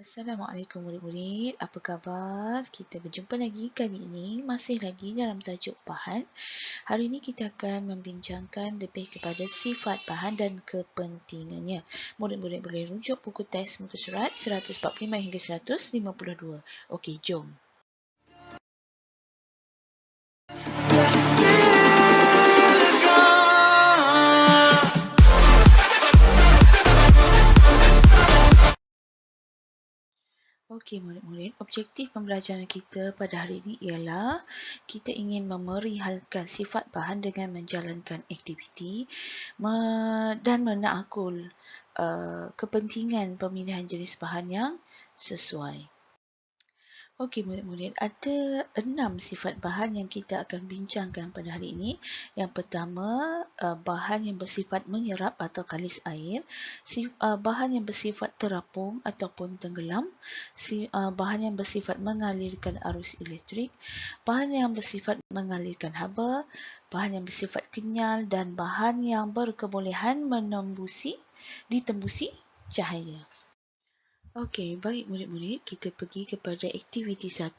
Assalamualaikum murid-murid, apa khabar? Kita berjumpa lagi kali ini, masih lagi dalam tajuk bahan. Hari ini kita akan membincangkan lebih kepada sifat bahan dan kepentingannya. Murid-murid boleh rujuk buku teks muka surat 145 hingga 152. Okey, jom. Okey murid-murid, objektif pembelajaran kita pada hari ini ialah kita ingin memerihalkan sifat bahan dengan menjalankan aktiviti dan menakul kepentingan pemilihan jenis bahan yang sesuai. Okey murid-murid, ada 6 sifat bahan yang kita akan bincangkan pada hari ini. Yang pertama, bahan yang bersifat menyerap atau kalis air, bahan yang bersifat terapung ataupun tenggelam, bahan yang bersifat mengalirkan arus elektrik, bahan yang bersifat mengalirkan haba, bahan yang bersifat kenyal dan bahan yang berkebolehan ditembusi cahaya. Okey, baik murid-murid, kita pergi kepada aktiviti 1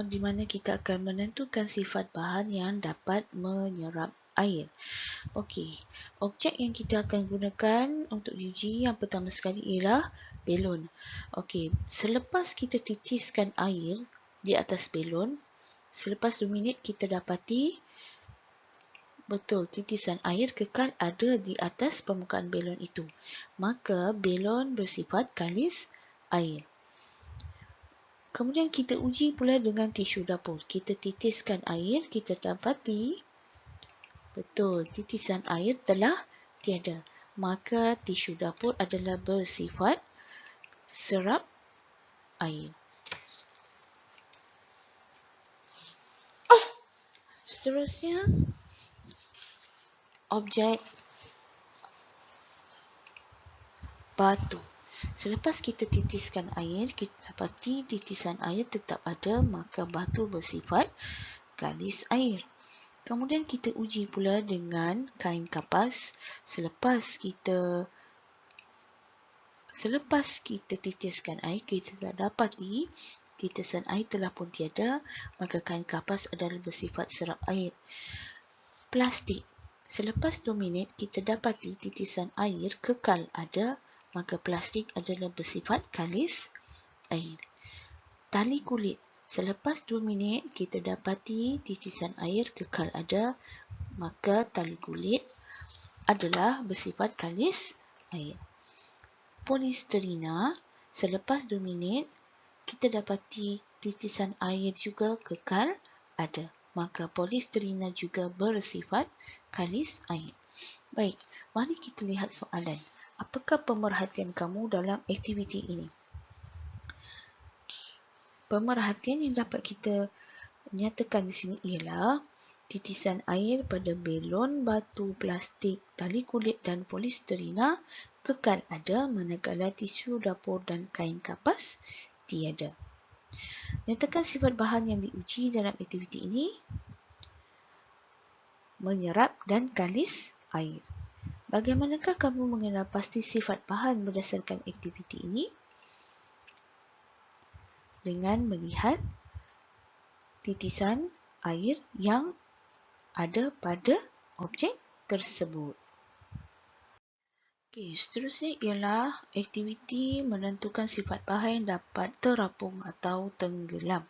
di mana kita akan menentukan sifat bahan yang dapat menyerap air. Okey, objek yang kita akan gunakan untuk diuji yang pertama sekali ialah belon. Okey, selepas kita titiskan air di atas belon, selepas 2 minit kita dapati betul, titisan air kekal ada di atas permukaan belon itu. Maka belon bersifat kalis air. Kemudian kita uji pula dengan tisu dapur. Kita titiskan air, kita dapati betul, titisan air telah tiada. Maka tisu dapur adalah bersifat serap air. Seterusnya, objek batu. Selepas kita titiskan air, kita dapati titisan air tetap ada, maka batu bersifat kalis air. Kemudian kita uji pula dengan kain kapas. Selepas kita titiskan air, kita dapati titisan air telah pun tiada, maka kain kapas adalah bersifat serap air. Plastik. Selepas 2 minit, kita dapati titisan air kekal ada, maka plastik adalah bersifat kalis air. Tali kulit. Selepas 2 minit, kita dapati titisan air kekal ada, maka tali kulit adalah bersifat kalis air. Polisterina. Selepas 2 minit, kita dapati titisan air juga kekal ada, maka polisterina juga bersifat kalis air. Baik, mari kita lihat soalan. Apakah pemerhatian kamu dalam aktiviti ini? Pemerhatian yang dapat kita nyatakan di sini ialah titisan air pada belon, batu, plastik, tali kulit dan polisterina kekal ada, manakala tisu dapur dan kain kapas tiada. Nyatakan sifat bahan yang diuji dalam aktiviti ini: menyerap dan kalis air. Bagaimanakah kamu mengenal pasti sifat bahan berdasarkan aktiviti ini? Dengan melihat titisan air yang ada pada objek tersebut. Okey, seterusnya ialah aktiviti menentukan sifat bahan yang dapat terapung atau tenggelam.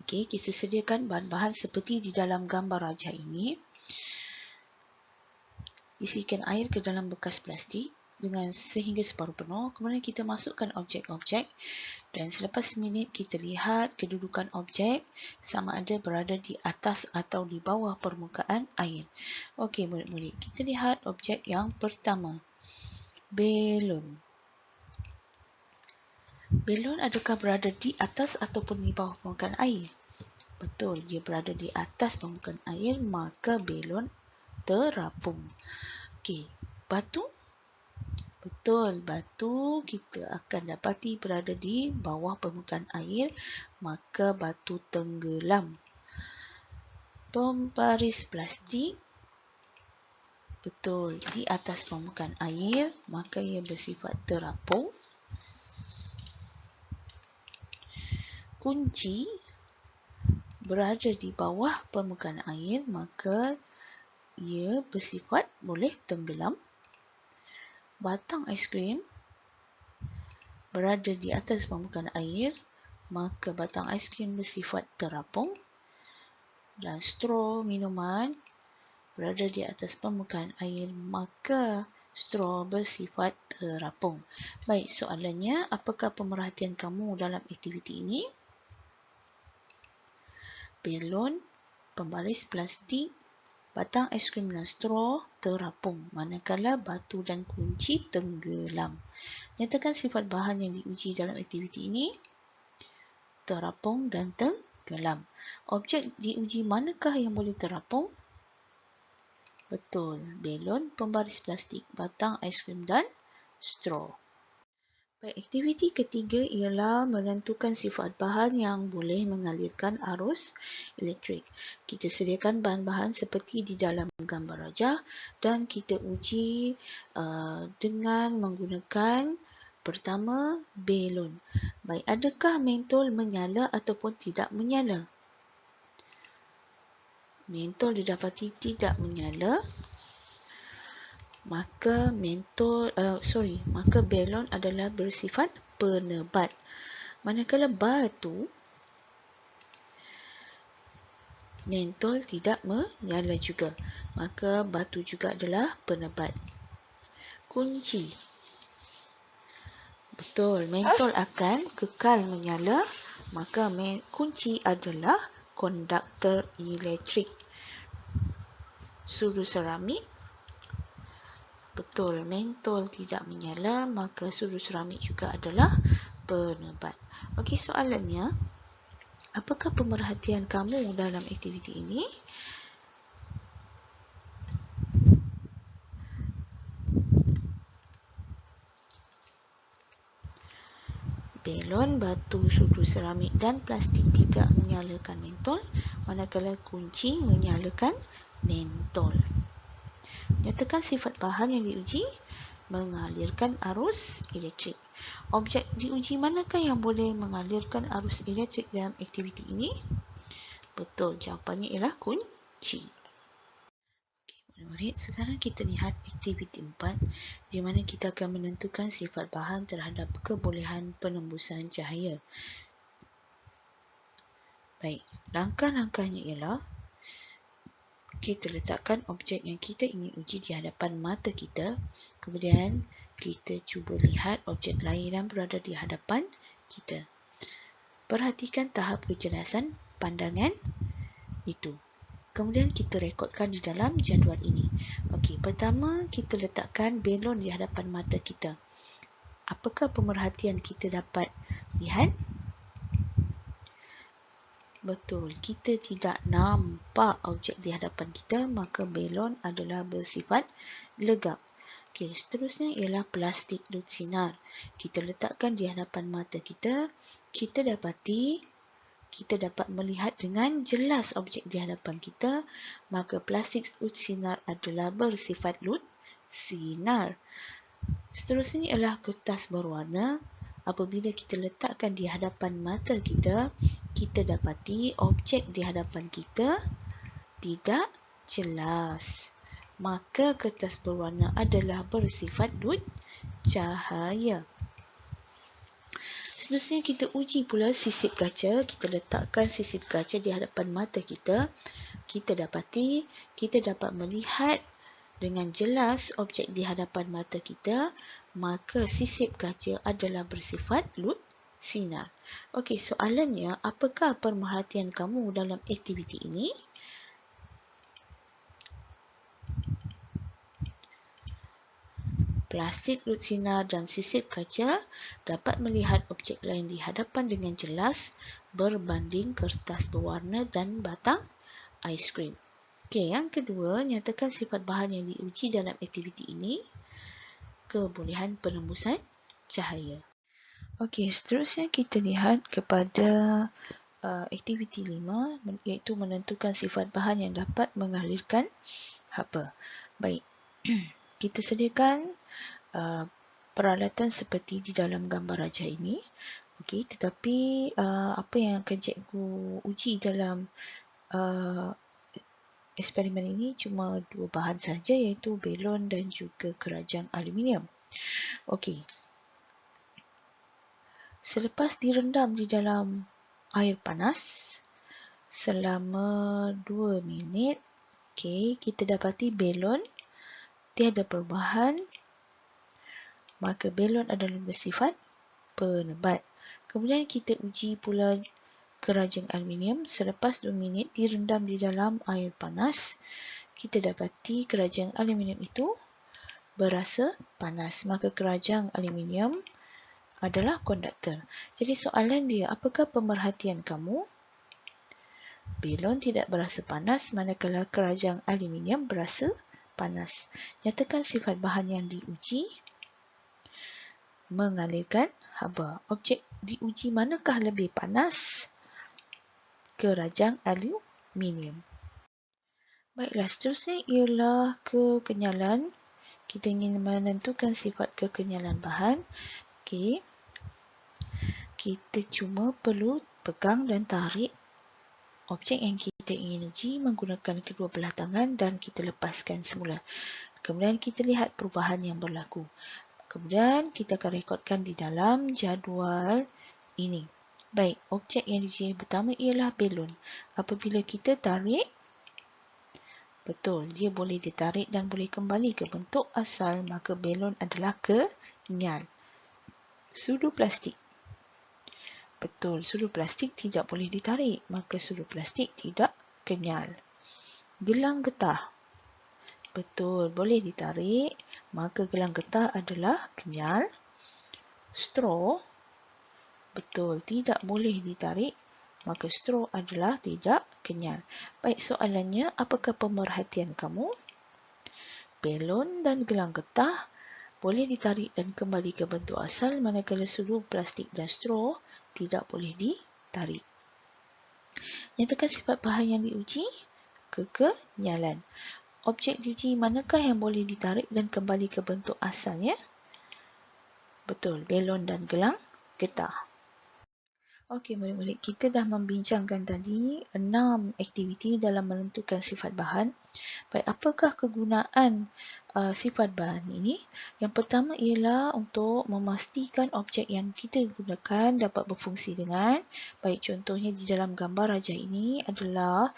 Okey, kita sediakan bahan-bahan seperti di dalam gambar rajah ini. Isikan air ke dalam bekas plastik dengan sehingga separuh penuh. Kemudian kita masukkan objek-objek dan selepas minit kita lihat kedudukan objek sama ada berada di atas atau di bawah permukaan air. Okey murid-murid, kita lihat objek yang pertama. Belon. Belon adakah berada di atas ataupun di bawah permukaan air? Betul, dia berada di atas permukaan air, maka belon terapung. Okey, batu. Betul, batu kita akan dapati berada di bawah permukaan air, maka batu tenggelam. Pembaris plastik. Betul, di atas permukaan air, maka ia bersifat terapung. kunci berada di bawah permukaan air, maka ia bersifat boleh tenggelam. Batang aiskrim berada di atas permukaan air, maka batang aiskrim bersifat terapung. Dan straw minuman berada di atas permukaan air, maka straw bersifat terapung. Baik, soalannya, apakah pemerhatian kamu dalam aktiviti ini? Belon, pembaris plastik, batang aiskrim dan straw terapung, manakala batu dan kunci tenggelam. Nyatakan sifat bahan yang diuji dalam aktiviti ini. Terapung dan tenggelam. Objek diuji manakah yang boleh terapung? Betul, belon, pembaris plastik, batang aiskrim dan straw. Baik, aktiviti ketiga ialah menentukan sifat bahan yang boleh mengalirkan arus elektrik. Kita sediakan bahan-bahan seperti di dalam gambar rajah dan kita uji dengan menggunakan pertama, belon. Baik, adakah mentol menyala ataupun tidak menyala? Mentol didapati tidak menyala. Maka maka belon adalah bersifat penebat. Manakala batu, mentol tidak menyala juga. Maka batu juga adalah penebat. Kunci. Betul, mentol akan kekal menyala. Maka kunci adalah konduktor elektrik. Sudu seramik. Betul, mentol tidak menyala, maka sudu seramik juga adalah penebat. Okey, soalannya, apakah pemerhatian kamu dalam aktiviti ini? Belon, batu, sudu seramik dan plastik tidak menyalakan mentol, manakala kunci menyalakan mentol. Nyatakan sifat bahan yang diuji, mengalirkan arus elektrik. Objek diuji manakah yang boleh mengalirkan arus elektrik dalam aktiviti ini? Betul, jawapannya ialah kunci. Okey, murid, sekarang kita lihat aktiviti 4 di mana kita akan menentukan sifat bahan terhadap kebolehan penembusan cahaya. Baik, langkah-langkahnya ialah kita letakkan objek yang kita ingin uji di hadapan mata kita. Kemudian kita cuba lihat objek lain yang berada di hadapan kita. Perhatikan tahap kejelasan pandangan itu. Kemudian kita rekodkan di dalam jadual ini. Okey, pertama kita letakkan belon di hadapan mata kita. Apakah pemerhatian kita dapat lihat? Betul, kita tidak nampak objek di hadapan kita, maka belon adalah bersifat legap. Okey, seterusnya ialah plastik lut sinar. Kita letakkan di hadapan mata kita, kita dapat melihat dengan jelas objek di hadapan kita, maka plastik lut sinar adalah bersifat lut sinar. Seterusnya ialah kertas berwarna. Apabila kita letakkan di hadapan mata kita, kita dapati objek di hadapan kita tidak jelas. Maka kertas berwarna adalah bersifat lut cahaya. Seterusnya kita uji pula sisip kaca. Kita letakkan sisip kaca di hadapan mata kita. Kita dapati kita dapat melihat dengan jelas objek di hadapan mata kita, maka sisip kaca adalah bersifat lut sinar. Okey, soalannya, apakah pemerhatian kamu dalam aktiviti ini? Plastik lut sinar dan sisip kaca dapat melihat objek lain di hadapan dengan jelas berbanding kertas berwarna dan batang aiskrim. Okey, yang kedua, nyatakan sifat bahan yang diuji dalam aktiviti ini. Kebolehan penembusan cahaya. Okey, seterusnya kita lihat kepada aktiviti 5, iaitu menentukan sifat bahan yang dapat mengalirkan apa. Baik, kita sediakan peralatan seperti di dalam gambar rajah ini. Okey, tetapi apa yang akan cikgu uji dalam eksperimen ini cuma 2 bahan saja, iaitu belon dan juga keranjang aluminium. Okey. Selepas direndam di dalam air panas selama 2 minit, okey, kita dapati belon tiada perubahan, maka belon adalah bersifat penebat. Kemudian kita uji pula keranjang aluminium selepas 2 minit direndam di dalam air panas. Kita dapati keranjang aluminium itu berasa panas, maka keranjang aluminium adalah konduktor. Jadi soalan dia, apakah pemerhatian kamu? Belon tidak berasa panas, manakala keranjang aluminium berasa panas. Nyatakan sifat bahan yang diuji. Mengalirkan haba. Objek diuji manakah lebih panas? Keranjang aluminium. Baiklah, seterusnya ialah kekenyalan. Kita ingin menentukan sifat kekenyalan bahan. Okey. Kita cuma perlu pegang dan tarik objek yang kita ingin uji menggunakan kedua belah tangan dan kita lepaskan semula. Kemudian kita lihat perubahan yang berlaku. Kemudian kita akan rekodkan di dalam jadual ini. Baik, objek yang diuji pertama ialah belon. Apabila kita tarik, betul, dia boleh ditarik dan boleh kembali ke bentuk asal, maka belon adalah kenyal. Sudu plastik. Betul, sudu plastik tidak boleh ditarik, maka sudu plastik tidak kenyal. Gelang getah. Betul, boleh ditarik, maka gelang getah adalah kenyal. Straw. Betul, tidak boleh ditarik, maka straw adalah tidak kenyal. Baik, soalannya, apakah pemerhatian kamu? Belon dan gelang getah boleh ditarik dan kembali ke bentuk asal, manakala sudu plastik dan straw tidak boleh ditarik. Nyatakan sifat bahan yang diuji. Kekenyalan. Objek diuji manakah yang boleh ditarik dan kembali ke bentuk asalnya? Betul, belon dan gelang getah. Okey, murid-murid, kita dah membincangkan tadi 6 aktiviti dalam menentukan sifat bahan. Baik, apakah kegunaan sifat bahan ini? Yang pertama ialah untuk memastikan objek yang kita gunakan dapat berfungsi dengan baik. Contohnya di dalam gambar rajah ini adalah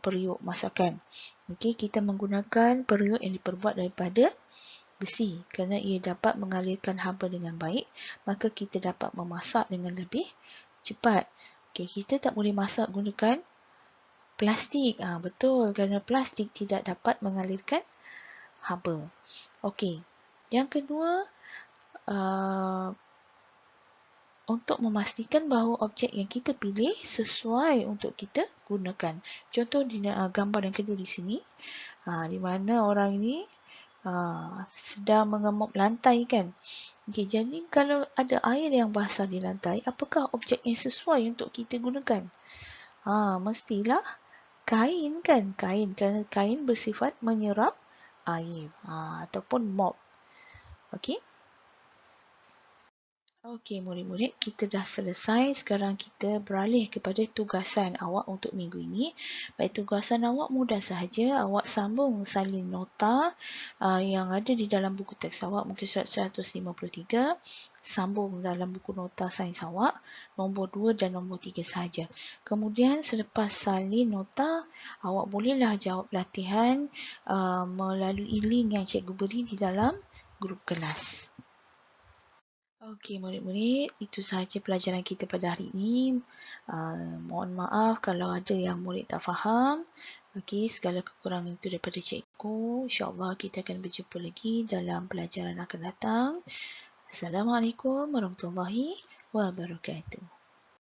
periuk masakan. Okey, kita menggunakan periuk yang diperbuat daripada besi kerana ia dapat mengalirkan haba dengan baik, maka kita dapat memasak dengan lebih cepat. Okey, kita tak boleh masak gunakan plastik. Betul, kerana plastik tidak dapat mengalirkan haba. Okey, yang kedua, untuk memastikan bahawa objek yang kita pilih sesuai untuk kita gunakan. Contoh di gambar yang kedua di sini, di mana orang ini sedang mengemop lantai kan. Okay, jadi kalau ada air yang basah di lantai, apakah objek yang sesuai untuk kita gunakan? Mestilah kain kan? Kain, kerana kain bersifat menyerap air ataupun mop. Okey. Okey, murid-murid, kita dah selesai. Sekarang kita beralih kepada tugasan awak untuk minggu ini. Baik, tugasan awak mudah sahaja. Awak sambung salin nota yang ada di dalam buku teks awak, muka surat 153. Sambung dalam buku nota sains awak, nombor 2 dan nombor 3 sahaja. Kemudian selepas salin nota, awak bolehlah jawab latihan melalui link yang cikgu beri di dalam grup kelas. Okey, murid-murid, itu sahaja pelajaran kita pada hari ini. Mohon maaf kalau ada yang murid tak faham. Okey, segala kekurangan itu daripada cikgu. InsyaAllah kita akan berjumpa lagi dalam pelajaran akan datang. Assalamualaikum warahmatullahi wabarakatuh.